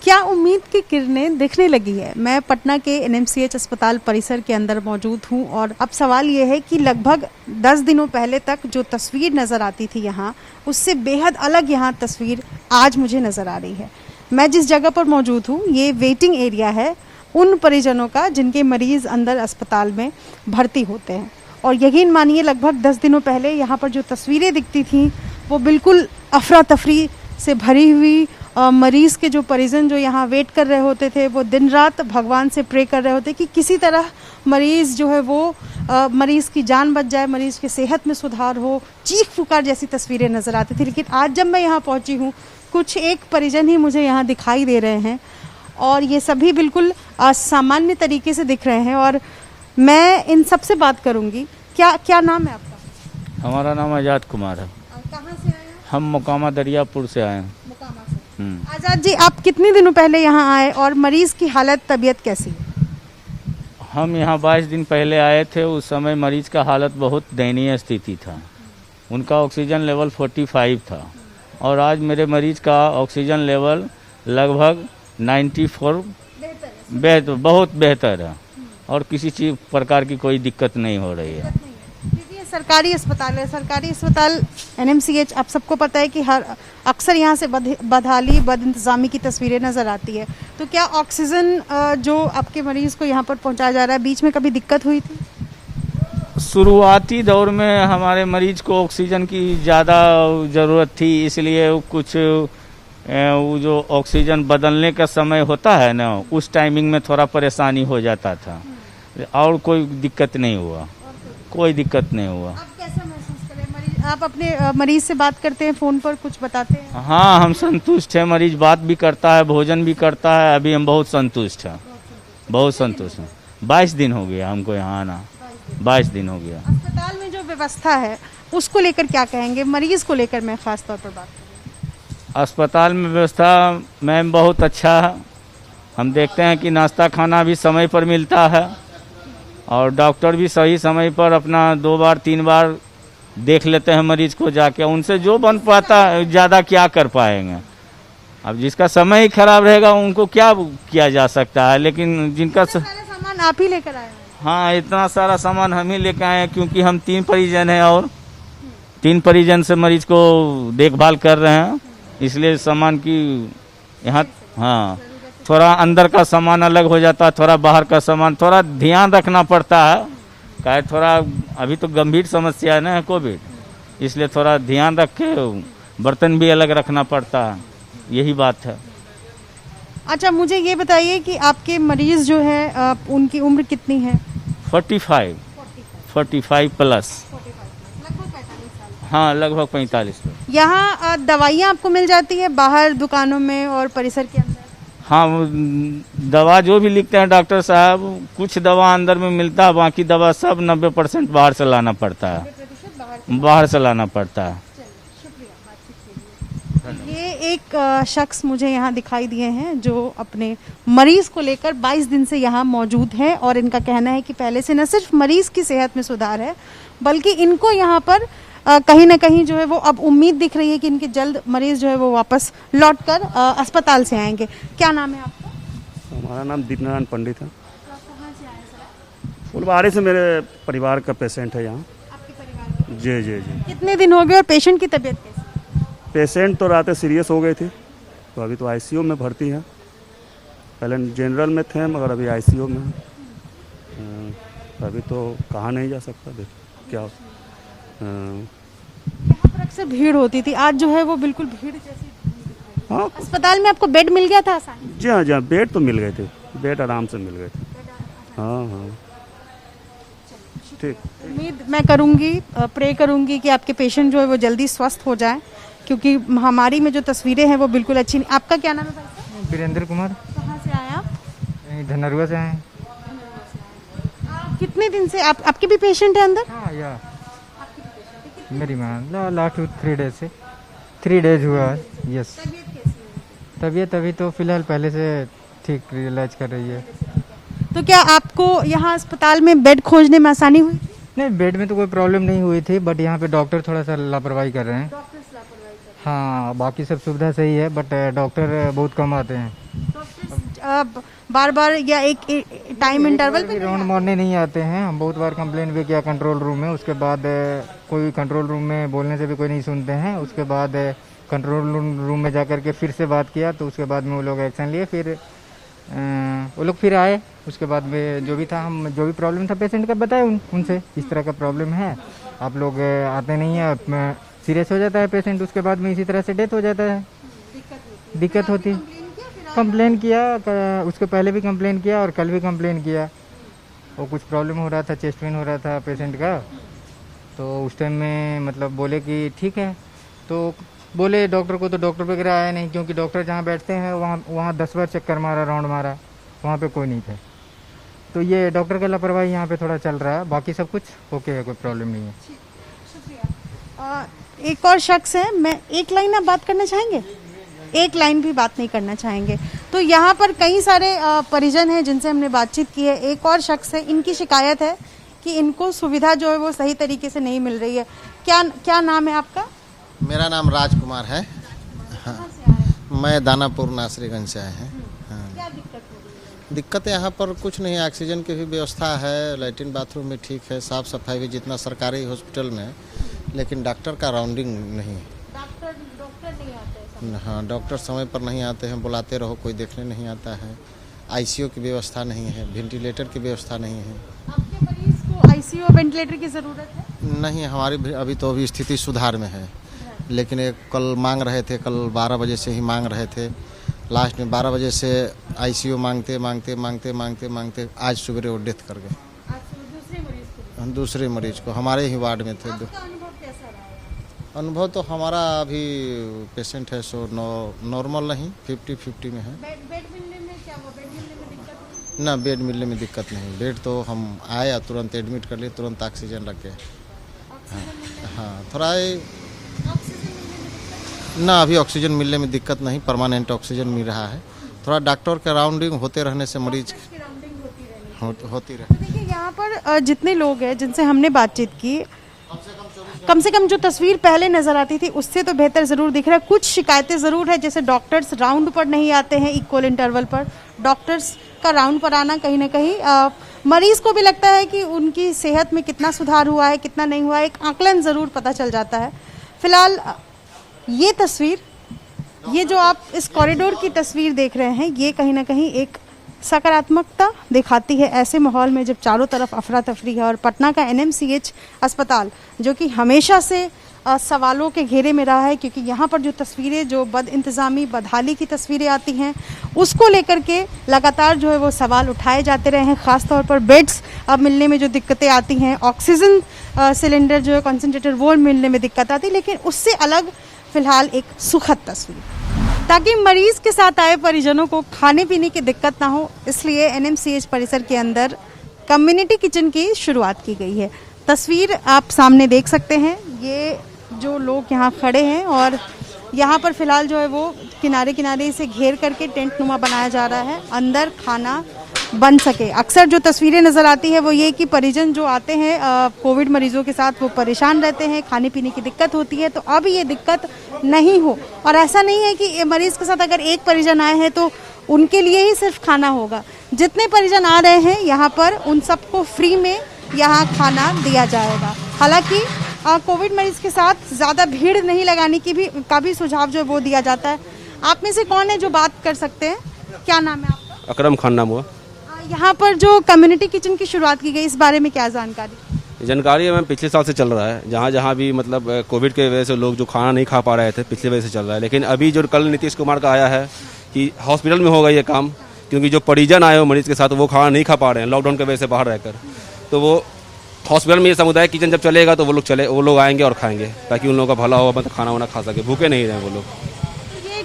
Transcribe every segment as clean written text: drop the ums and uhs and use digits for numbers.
क्या उम्मीद की किरणें दिखने लगी है। मैं पटना के एनएमसीएच अस्पताल परिसर के अंदर मौजूद हूं और अब सवाल ये है कि लगभग 10 दिनों पहले तक जो तस्वीर नज़र आती थी यहाँ, उससे बेहद अलग यहाँ तस्वीर आज मुझे नज़र आ रही है। मैं जिस जगह पर मौजूद हूँ ये वेटिंग एरिया है उन परिजनों का जिनके मरीज़ अंदर अस्पताल में भर्ती होते हैं। और यकीन मानिए लगभग 10 दिनों पहले यहाँ पर जो तस्वीरें दिखती थीं वो बिल्कुल अफरा तफरी से भरी हुई, मरीज़ के जो परिजन जो यहाँ वेट कर रहे होते थे वो दिन रात भगवान से प्रे कर रहे होते कि किसी तरह मरीज़ जो है वो मरीज़ की जान बच जाए, मरीज़ की सेहत में सुधार हो। चीख पुकार जैसी तस्वीरें नज़र आती थी। लेकिन आज जब मैं यहाँ पहुँची हूँ कुछ एक परिजन ही मुझे यहाँ दिखाई दे रहे हैं और ये सभी बिल्कुल सामान्य तरीके से दिख रहे हैं और मैं इन सब से बात करूँगी। क्या नाम है आपका? हमारा नाम आज़ाद कुमार है। कहाँ से आए हैं? हम मोकामा दरियापुर से आए हैं। आज़ाद जी, आप कितने दिनों पहले यहाँ आए और मरीज की हालत तबीयत कैसी है? हम यहाँ 22 दिन पहले आए थे। उस समय मरीज का हालत बहुत दयनीय स्थिति था। उनका ऑक्सीजन लेवल 45 था और आज मेरे मरीज का ऑक्सीजन लेवल लगभग 94 बहुत बेहतर है और किसी चीज़ प्रकार की कोई दिक्कत नहीं हो रही है। सरकारी अस्पताल है, सरकारी अस्पताल एनएमसीएच, आप सबको पता है कि अक्सर यहाँ से बदहाली बद इंतज़ामी की तस्वीरें नज़र आती है। तो क्या ऑक्सीजन जो आपके मरीज़ को यहाँ पर पहुँचाया जा रहा है, बीच में कभी दिक्कत हुई थी? शुरुआती दौर में हमारे मरीज को ऑक्सीजन की ज़्यादा ज़रूरत थी, इसलिए कुछ वो जो ऑक्सीजन बदलने का समय होता है ना, उस टाइमिंग में थोड़ा परेशानी हो जाता था और कोई दिक्कत नहीं हुआ। कोई दिक्कत नहीं हुआ। आप कैसा महसूस करें? आप अपने मरीज से बात करते हैं, फ़ोन पर कुछ बताते हैं? हाँ, हम संतुष्ट हैं। मरीज बात भी करता है, भोजन भी करता है। अभी हम बहुत संतुष्ट हैं, बहुत संतुष्ट हैं। 22 दिन हो गया हमको यहाँ आना, 22 दिन हो गया। अस्पताल में जो व्यवस्था है उसको लेकर क्या कहेंगे? मरीज को लेकर मैं खास तौर पर बात करूँ। अस्पताल में व्यवस्था मैम बहुत अच्छा है। हम देखते हैं कि नाश्ता खाना भी समय पर मिलता है और डॉक्टर भी सही समय पर अपना 2 बार 3 बार देख लेते हैं मरीज को जाके। उनसे जो बन पाता ज़्यादा क्या कर पाएंगे। अब जिसका समय ही खराब रहेगा उनको क्या किया जा सकता है। लेकिन जिनका सारा सामान आप ही लेकर आए हैं? हाँ, इतना सारा सामान हम ही लेकर आए हैं क्योंकि हम 3 परिजन हैं और 3 परिजन से मरीज को देखभाल कर रहे हैं। इसलिए सामान की यहाँ हाँ थोड़ा अंदर का सामान अलग हो जाता है, थोड़ा बाहर का सामान थोड़ा ध्यान रखना पड़ता है। क्या थोड़ा अभी तो गंभीर समस्या है ना कोविड, इसलिए थोड़ा ध्यान रख के बर्तन भी अलग रखना पड़ता है। यही बात है। अच्छा, मुझे ये बताइए कि आपके मरीज जो है उनकी उम्र कितनी है? 45 प्लस। हाँ, लगभग 45। यहाँ दवाइयाँ आपको मिल जाती है बाहर दुकानों में और परिसर के अंदर? हाँ, दवा जो भी लिखते हैं डॉक्टर साहब, कुछ दवा अंदर में मिलता है, बाकी दवा सब 90% बाहर से लाना पड़ता है। बाहर से लाना पड़ता है। ये एक शख्स मुझे यहाँ दिखाई दिए हैं जो अपने मरीज को लेकर 22 दिन से यहाँ मौजूद हैं और इनका कहना है कि पहले से न सिर्फ मरीज की सेहत में सुधार है बल्कि इनको यहाँ पर कहीं ना कहीं जो है वो अब उम्मीद दिख रही है कि इनके जल्द मरीज जो है वो वापस लौटकर अस्पताल से आएंगे। क्या नाम है आपका? हमारा नाम दीपनारायण पंडित है। कहाँ से आए सर? फुलवाड़ी से मेरे परिवार का पेशेंट है यहाँ। आपके परिवार का? जी जी जी। कितने दिन हो गए और पेशेंट की तबीयत कैसी है? पेशेंट तो रात सीरियस हो गई थी तो अभी तो आईसीयू में भर्ती है। पहले जनरल में थे मगर अभी आईसीयू में हैं। अभी तो कहाँ नहीं जा सकता। देखो क्या यहाँ पर अक्सर भीड़ होती थी, आज जो है वो बिल्कुल भीड़ जैसी। हाँ, अस्पताल में आपको बेड मिल गया था आसानी? जी हाँ जी हाँ, बेड तो मिल गए थे, बेड आराम से मिल गए थे। हाँ हाँ, ठीक। उम्मीद मैं करूँगी, प्रे करूँगी कि आपके पेशेंट जो है वो जल्दी स्वस्थ हो जाए क्योंकि महामारी में जो तस्वीरें हैं वो बिल्कुल अच्छी नहीं। आपका क्या नाम है भाई साहब? वीरेंद्र कुमार। कहाँ से आए आप? धनरुआ से आए। कितने दिन से आपके भी पेशेंट है अंदर? हाँ या मेरी माँ लास्ट 3 डेज से 3 डेज हुआ है। यस। तबीयत अभी तो फिलहाल पहले से ठीक रियलाइज कर रही है। तो क्या आपको यहाँ अस्पताल में बेड खोजने में आसानी हुई? नहीं, बेड में तो कोई प्रॉब्लम नहीं हुई थी बट यहाँ पे डॉक्टर थोड़ा सा लापरवाही कर रहे हैं। हाँ, बाकी सब सुविधा सही है बट डॉक्टर बहुत कम आते हैं। बार बार या एक टाइम इंटरवल पे राउंड मारने नहीं आते हैं। हम बहुत बार कंप्लेन भी किया कंट्रोल रूम में, उसके बाद कोई कंट्रोल रूम में बोलने से भी कोई नहीं सुनते हैं। उसके बाद कंट्रोल रूम में जाकर के फिर से बात किया तो उसके बाद में वो लोग एक्शन लिए। फिर वो लोग फिर आए, उसके बाद में जो भी था, हम जो भी प्रॉब्लम था पेशेंट का बताए उनसे इस तरह का प्रॉब्लम है, आप लोग आते नहीं हैं, सीरियस हो जाता है पेशेंट, उसके बाद में इसी तरह से डेथ हो जाता है, दिक्कत होती है। कंप्लेन किया, उसके पहले भी कंप्लेन किया और कल भी कंप्लेन किया। वो कुछ प्रॉब्लम हो रहा था, चेस्ट पेन हो रहा था पेशेंट का, तो उस टाइम में मतलब बोले कि ठीक है, तो बोले डॉक्टर को, तो डॉक्टर वगैरह आया नहीं, क्योंकि डॉक्टर जहाँ बैठते हैं वहाँ 10 बार चक्कर मारा, राउंड मारा, वहाँ पे कोई नहीं थे। तो ये डॉक्टर का लापरवाही यहाँ पे थोड़ा चल रहा है, बाकी सब कुछ ओके है, कोई प्रॉब्लम नहीं है। शुक्रिया। एक और शख्स है, मैं एक लाइन आप बात करना चाहेंगे? एक लाइन भी बात नहीं करना चाहेंगे। तो यहाँ पर कई सारे परिजन हैं जिनसे हमने बातचीत की है। एक और शख्स है, इनकी शिकायत है कि इनको सुविधा जो है वो सही तरीके से नहीं मिल रही है। क्या नाम है आपका? मेरा नाम राजकुमार है। हाँ, मैं दानापुर नासरीगंज से आए हैं। हाँ। क्या दिक्कत हो रही है? दिक्कत यहाँ पर कुछ नहीं, ऑक्सीजन की भी व्यवस्था है, लैट्रिन बाथरूम भी ठीक है, साफ सफाई भी जितना सरकारी हॉस्पिटल में, लेकिन डॉक्टर का राउंडिंग नहीं। डॉक्टर नहीं आते हैं। हाँ, डॉक्टर समय पर नहीं आते हैं, बुलाते रहो कोई देखने नहीं आता है। आईसीयू की व्यवस्था नहीं है, वेंटिलेटर की व्यवस्था नहीं है। आपके मरीज को आईसीयू वेंटिलेटर की जरूरत है? नहीं, हमारी अभी तो अभी स्थिति सुधार में है, लेकिन एक कल मांग रहे थे, कल 12 बजे से ही मांग रहे थे, लास्ट में 12 बजे से आईसीयू मांगते मांगते मांगते मांगते मांगते आज सुबह वो डेथ कर गए। दूसरे मरीज को हमारे ही वार्ड में थे। अनुभव तो हमारा अभी पेशेंट है सो नॉर्मल नहीं, 50-50 में है। बेड मिलने में क्या हुआ? बेड मिलने में दिक्कत? ना, बेड मिलने में दिक्कत नहीं। बेड तो हम आया तुरंत एडमिट कर लिए, तुरंत ऑक्सीजन लग गए। हाँ, थोड़ा ना अभी ऑक्सीजन मिलने में दिक्कत नहीं, परमानेंट ऑक्सीजन मिल रहा है। थोड़ा डॉक्टर का राउंडिंग होते रहने से मरीज होती रहे। देखिए यहाँ पर जितने लोग हैं जिनसे हमने बातचीत की, कम से कम जो तस्वीर पहले नजर आती थी उससे तो बेहतर जरूर दिख रहा है। कुछ शिकायतें जरूर है, जैसे डॉक्टर्स राउंड पर नहीं आते हैं इक्वल इंटरवल पर। डॉक्टर्स का राउंड पर आना कहीं ना कहीं मरीज को भी लगता है कि उनकी सेहत में कितना सुधार हुआ है, कितना नहीं हुआ है, एक आकलन जरूर पता चल जाता है। फिलहाल ये तस्वीर, ये जो आप इस कॉरिडोर की तस्वीर देख रहे हैं, ये कहीं ना कहीं एक सकारात्मकता दिखाती है ऐसे माहौल में जब चारों तरफ अफरा तफरी है। और पटना का एनएमसीएच अस्पताल जो कि हमेशा से सवालों के घेरे में रहा है, क्योंकि यहाँ पर जो तस्वीरें, जो बद इंतज़ामी, बदहाली की तस्वीरें आती हैं, उसको लेकर के लगातार जो है वो सवाल उठाए जाते रहे हैं। ख़ासतौर पर बेड्स अब मिलने में जो दिक्कतें आती हैं, ऑक्सीजन सिलेंडर जो है, कंसनट्रेटर, वो मिलने में दिक्कत आती है। लेकिन उससे अलग फिलहाल एक सुखद तस्वीर, ताकि मरीज के साथ आए परिजनों को खाने पीने की दिक्कत ना हो, इसलिए एनएमसीएच परिसर के अंदर कम्युनिटी किचन की शुरुआत की गई है। तस्वीर आप सामने देख सकते हैं, ये जो लोग यहाँ खड़े हैं और यहाँ पर फिलहाल जो है वो किनारे किनारे से घेर करके टेंट नुमा बनाया जा रहा है, अंदर खाना बन सके। अक्सर जो तस्वीरें नज़र आती है वो ये कि परिजन जो आते हैं कोविड मरीजों के साथ, वो परेशान रहते हैं, खाने पीने की दिक्कत होती है। तो अब ये दिक्कत नहीं हो, और ऐसा नहीं है कि मरीज के साथ अगर एक परिजन आए हैं तो उनके लिए ही सिर्फ खाना होगा। जितने परिजन आ रहे हैं यहाँ पर, उन सबको फ्री में यहाँ खाना दिया जाएगा। हालांकि कोविड मरीज के साथ ज़्यादा भीड़ नहीं लगाने की का भी सुझाव जो है वो दिया जाता है। आप में से कौन है जो बात कर सकते हैं? क्या नाम है आपका? अकरम खान नाम हुआ। यहाँ पर जो कम्युनिटी किचन की शुरुआत की गई, इस बारे में क्या जानकारी? जानकारी मैम पिछले साल से चल रहा है, जहाँ जहाँ भी मतलब कोविड के वजह से लोग जो खाना नहीं खा पा रहे थे, पिछले वजह से चल रहा है। लेकिन अभी जो कल नीतीश कुमार का आया है कि हॉस्पिटल में होगा ये काम, क्योंकि जो परिजन आए हो मरीज के साथ वो खाना नहीं खा पा रहे हैं लॉकडाउन की वजह से बाहर रहकर, तो वो हॉस्पिटल में ये समुदाय किचन जब चलेगा तो वो लोग आएंगे और खाएंगे, ताकि उन लोगों का भला हो, मतलब खाना वाना खा सके, भूखे नहीं रहे वो लोग।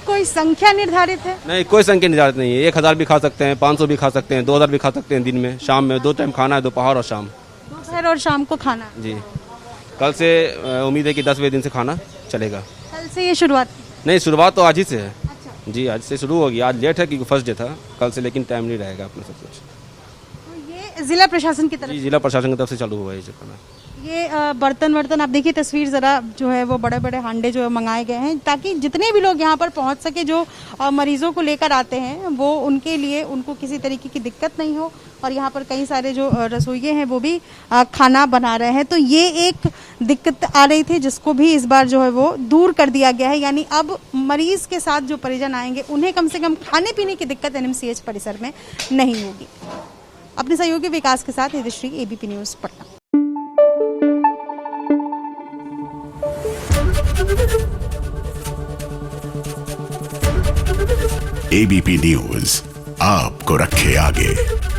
कोई संख्या निर्धारित है? नहीं, कोई संख्या निर्धारित नहीं है। 1000 भी खा सकते हैं, 500 भी खा सकते हैं, 2000 भी खा सकते हैं। दिन में, शाम में 2 टाइम खाना है, दोपहर और शाम। दोपहर और शाम को खाना है जी। कल से उम्मीद है कि 10 बजे दिन से खाना चलेगा। कल से ये शुरुआत? नहीं, शुरुआत तो आज ही से है। अच्छा। जी, आज से शुरू होगी। आज लेट है क्योंकि फर्स्ट डे था, कल से लेकिन टाइम नहीं रहेगा अपना सब कुछ। तो ये जिला प्रशासन की तरफ? जी, जिला प्रशासन की तरफ से चालू हुआ है ये खाना। ये बर्तन वर्तन आप देखिए, तस्वीर ज़रा जो है वो बड़े बड़े हांडे जो है मंगाए गए हैं ताकि जितने भी लोग यहाँ पर पहुँच सके, जो मरीजों को लेकर आते हैं वो उनके लिए उनको किसी तरीके की दिक्कत नहीं हो। और यहाँ पर कई सारे जो रसोइये हैं वो भी खाना बना रहे हैं। तो ये एक दिक्कत आ रही थी जिसको भी इस बार जो है वो दूर कर दिया गया है। यानी अब मरीज के साथ जो परिजन आएंगे उन्हें कम से कम खाने पीने की दिक्कत एनएमसीएच परिसर में नहीं होगी। अपने सहयोगी विकास के साथ Nidhishree, ABP news, Patna. ABP news आपको रखे आगे।